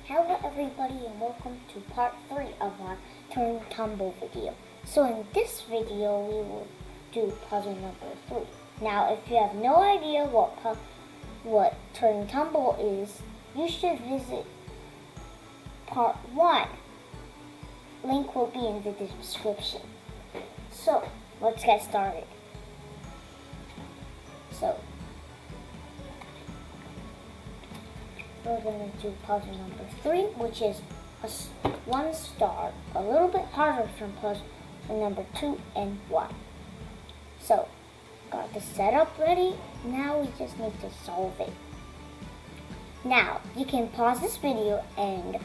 Hello everybody and welcome to part 3 of our Turing tumble video. So in this video we will do puzzle number 3. Now if you have no idea what Turing tumble is, you should visit part 1. Link will be in the description. So let's get started. We're going to do puzzle number 3, which is one star, a little bit harder from puzzle number 2 and 1. So, got the setup ready. Now we just need to solve it. Now, you can pause this video and,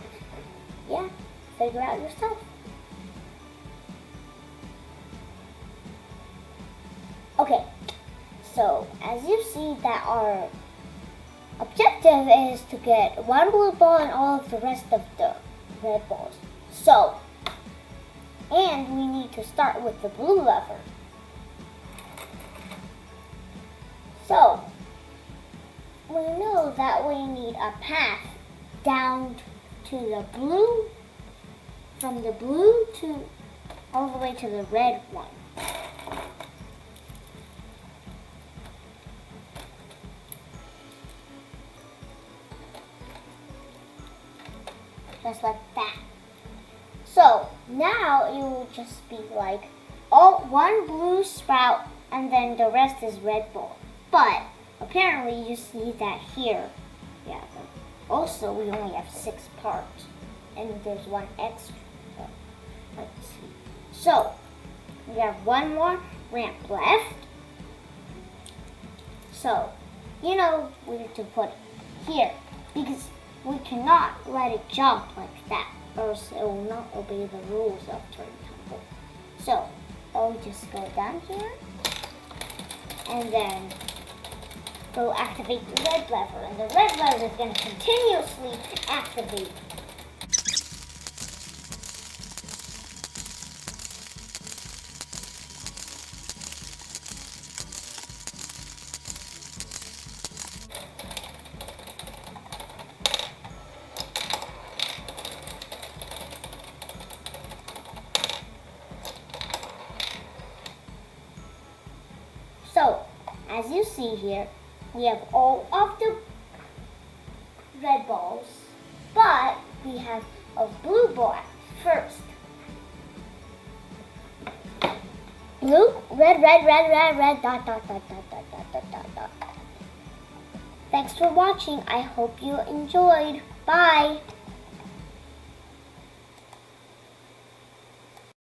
figure out yourself. Okay, so as you see that our objective is to get one blue ball and all of the rest of the red balls. So, and we need to start with the blue lever. So, we know that we need a path down to the blue, from the blue to all the way to the red one. Just like that. So now it will just be like one blue sprout and then the rest is red ball. But apparently you see that here. Yeah. Also we only have 6 parts and there's one extra. Let's see. So we have one more ramp left. So we need to put it here because we cannot let it jump like that, or else it will not obey the rules of Turing tumble. So, I'll just go down here, and then go activate the red lever, and the red lever is going to continuously activate. So, as you see here, we have all of the red balls, but we have a blue ball first. Blue, red, dot, dot, dot, dot, dot, dot, dot, dot, dot. Thanks for watching. I hope you enjoyed. Bye.